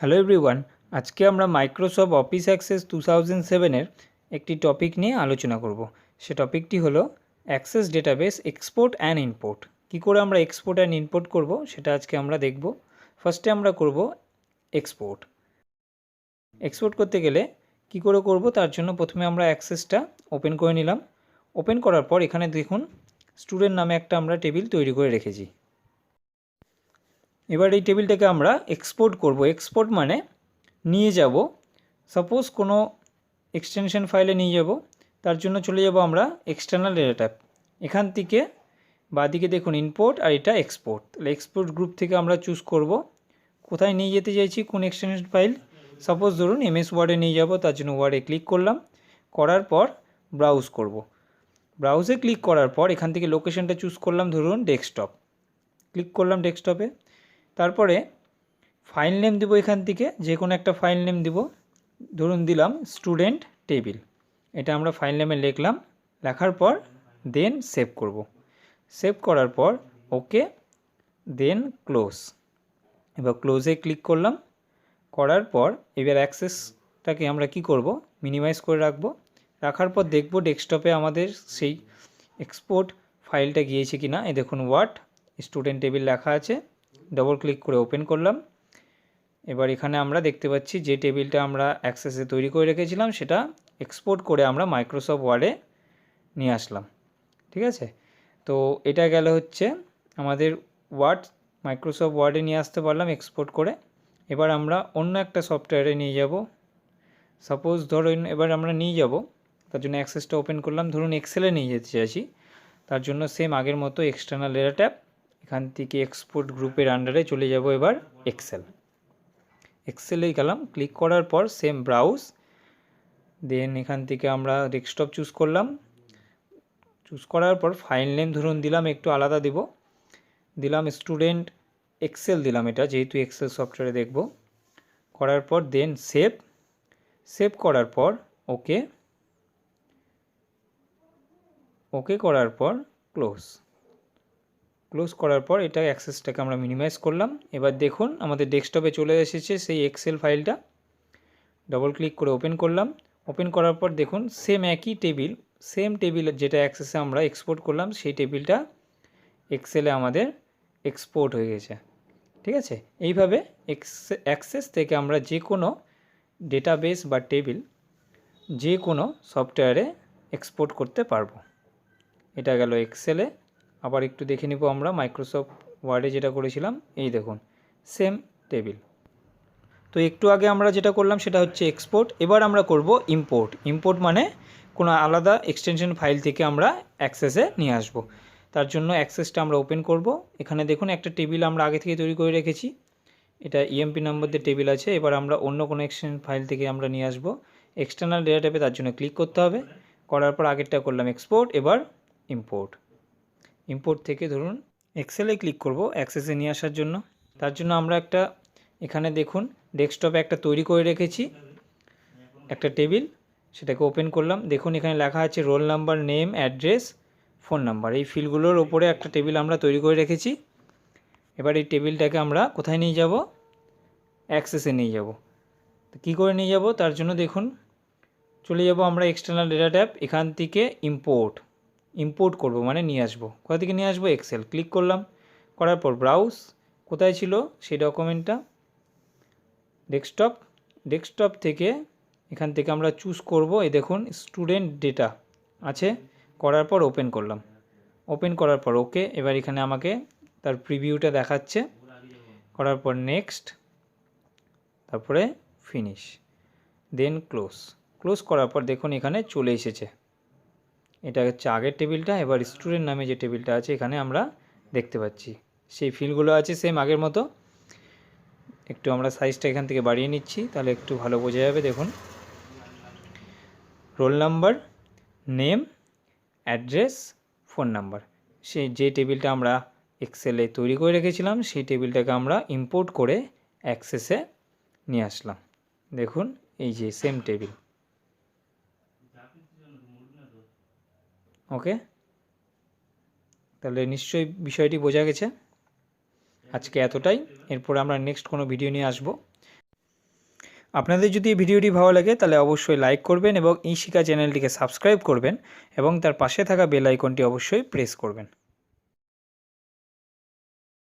Hello everyone, আজকে আমরা Microsoft office access 2007 একটি টপিক নিয়ে আলোচনা করব। সে টপিকটি হলো access database export and import. কী করে আমরা এক্সপোর্ট অ্যান্ড ইম্পোর্ট করব সেটা আজকে আমরা দেখব। ফার্স্টে আমরা করব এক্সপোর্ট। এক্সপোর্ট করতে গেলে কি করে করব, তার জন্য প্রথমে আমরা অ্যাক্সেসটা ওপেন করে নিলাম। ওপেন করার পর এখানে দেখুন স্টুডেন্ট নামে একটা আমরা টেবিল তৈরি করে রেখেছি। এবার এই টেবিলটাকে আমরা এক্সপোর্ট করব। এক্সপোর্ট মানে নিয়ে যাব, সাপোজ কোনো এক্সটেনশন ফাইলে নিয়ে যাব। তার জন্য চলে যাব আমরা এক্সটার্নাল ডেটা ট্যাব। এখান থেকে বাঁদিকে দেখুন ইম্পোর্ট আর এটা এক্সপোর্ট। তাহলে এক্সপোর্ট গ্রুপ থেকে আমরা চুজ করব কোথায় নিয়ে যেতে চাইছি, কোন এক্সটেনশন ফাইল। সাপোজ ধরুন এমএস ওয়ার্ডে নিয়ে যাব, তার জন্য ওয়ার্ডে ক্লিক করলাম। করার পর ব্রাউজ করব। ব্রাউজে ক্লিক করার পর এখান থেকে লোকেশনটা চুজ করলাম, ধরুন ডেস্কটপ। ক্লিক করলাম ডেস্কটপে। তারপরে ফাইল নেম দেবো, এখান থেকে যে কোনো একটা ফাইল নেম দেবো। ধরুন দিলাম স্টুডেন্ট টেবিল। এটা আমরা ফাইল নেমে লিখলাম। লেখার পর দেন সেভ করব। সেভ করার পর ওকে, দেন ক্লোজ। এবার ক্লোজে ক্লিক করলাম। করার পর এবার অ্যাক্সেসটাকে আমরা কি করব, মিনিমাইজ করে রাখবো। রাখার পর দেখব ডেস্কটপে আমাদের সেই এক্সপোর্ট ফাইলটা গিয়েছে কি না। এই দেখুন ওয়ার্ড স্টুডেন্ট টেবিল লেখা আছে। ডবল ক্লিক করে ওপেন করলাম। এবার এখানে আমরা দেখতে পাচ্ছি যে টেবিলটা আমরা অ্যাক্সেসে তৈরি করে রেখেছিলাম সেটা এক্সপোর্ট করে আমরা মাইক্রোসফট ওয়ার্ডে নিয়ে আসলাম। ঠিক আছে, তো এটা গেল হচ্ছে আমাদের ওয়ার্ড, মাইক্রোসফট ওয়ার্ডে নিয়ে আসতে পারলাম এক্সপোর্ট করে। এবার আমরা অন্য একটা সফটওয়্যারে নিয়ে যাব। সাপোজ ধরুন এবার আমরা নিয়ে যাব, তার জন্য অ্যাক্সেসটা ওপেন করলাম। ধরুন এক্সেলে নিয়ে যেতে চাইছি, তার জন্য সেম আগের মতো এক্সটার্নাল ডেটা ট্যাব। এখান থেকে এক্সপোর্ট গ্রুপের আন্ডারে চলে যাব এবার এক্সেলে গেলাম। ক্লিক করার পর সেম ব্রাউজ, দেন এখান থেকে আমরা ডেস্কটপ চুজ করলাম। চুজ করার পর ফাইল নেম ধরুন দিলাম একটু আলাদা দিব, দিলাম স্টুডেন্ট এক্সেল দিলাম, এটা যেহেতু এক্সেল সফটওয়্যারে দেখব। করার পর দেন সেভ করার পর ওকে করার পর ক্লোজ করার পর এটা অ্যাক্সেসটাকে আমরা মিনিমাইজ করলাম। এবার দেখুন আমাদের ডেস্কটপে চলে এসেছে সেই এক্সেল ফাইলটা। ডবল ক্লিক করে ওপেন করলাম। ওপেন করার পর দেখুন সেম একই টেবিল, সেম টেবিল যেটা অ্যাক্সেসে আমরা এক্সপোর্ট করলাম সেই টেবিলটা এক্সেলে আমাদের এক্সপোর্ট হয়ে গেছে। ঠিক আছে, এইভাবে অ্যাক্সেস থেকে আমরা যে কোনো ডেটাবেস বা টেবিল যে কোনো সফটওয়্যারে এক্সপোর্ট করতে পারবো। এটা গেল এক্সেলে। আবার একটু দেখে নিব আমরা মাইক্রোসফট ওয়ার্ডে যেটা করেছিলাম। এই দেখুন সেম টেবিল। তো একটু আগে আমরা যেটা করলাম সেটা হচ্ছে এক্সপোর্ট। এবার আমরা করব ইম্পোর্ট মানে কোনো আলাদা এক্সটেনশন ফাইল থেকে আমরা অ্যাক্সেসে নিয়ে আসব। তার জন্য অ্যাক্সেসটা আমরা ওপেন করব। এখানে দেখুন একটা টেবিল আমরা আগে থেকে তৈরি করে রেখেছি, এটা ইএমপি নাম্বার দিয়ে টেবিল আছে। এবার আমরা অন্য কোনো এক্সটেনশন ফাইল থেকে আমরা নিয়ে আসব এক্সটার্নাল ডেটা ট্যাবে। তার জন্য ক্লিক করতে হবে। করার পর আগেরটা করলাম এক্সপোর্ট, এবার ইম্পোর্ট থেকে ধরুন এক্সেলে ক্লিক করব অ্যাক্সেসে নিয়ে আসার জন্য। তার জন্য আমরা একটা এখানে দেখুন ডেস্কটপে একটা তৈরি করে রেখেছি একটা টেবিল, সেটাকে ওপেন করলাম। দেখুন এখানে লেখা আছে roll number, name, address, phone number. এই ফিল্ডগুলোর ওপরে একটা টেবিল আমরা তৈরি করে রেখেছি। এবার এই টেবিলটাকে আমরা কোথায় নিয়ে যাব, অ্যাক্সেসে নিয়ে যাব। তো কী করে নিয়ে যাব, তার জন্য দেখুন চলে যাব আমরা এক্সটার্নাল ডেটা ট্যাব। এখান থেকে ইম্পোর্ট করব মানে নিয়ে আসবো। কোথা থেকে নিয়ে আসবো, এক্সেল। ক্লিক করলাম। করার পর ব্রাউজ, কোথায় ছিল সেই ডকুমেন্টটা, ডেস্কটপ থেকে এখান থেকে আমরা চুজ করব। এই দেখুন স্টুডেন্ট ডেটা আছে। করার পর ওপেন করলাম। ওপেন করার পর ওকে। এবার এখানে আমাকে তার প্রিভিউটা দেখাচ্ছে। করার পর নেক্সট, তারপরে ফিনিশ, দেন ক্লোজ করার পর দেখুন এখানে চলে এসেছে। এটা হচ্ছে আগের টেবিলটা। এবার স্টুডেন্ট নামে যে টেবিলটা আছে এখানে আমরা দেখতে পাচ্ছি সেই ফিল্ডগুলো আছে সেম আগের মতো। একটু আমরা সাইজটা এখান থেকে বাড়িয়ে নিচ্ছি, তাহলে একটু ভালো বোঝা যাবে। দেখুন roll number, name, address, phone number, সেই যে টেবিলটা আমরা এক্সেলে তৈরি করে রেখেছিলাম সেই টেবিলটাকে আমরা ইম্পোর্ট করে অ্যাক্সেসে নিয়ে আসলাম। দেখুন এই যে সেম টেবিল। ওকে, তাহলে নিশ্চয়ই বিষয়টি বোঝা গেছে। আজকে এতটাই। এরপর আমরা নেক্সট কোনো ভিডিও নিয়ে আসব। আপনাদের যদি এই ভিডিওটি ভালো লাগে তাহলে অবশ্যই লাইক করবেন এবং ই শিক্ষা চ্যানেলটিকে সাবস্ক্রাইব করবেন এবং তার পাশে থাকা বেল আইকনটি অবশ্যই প্রেস করবেন।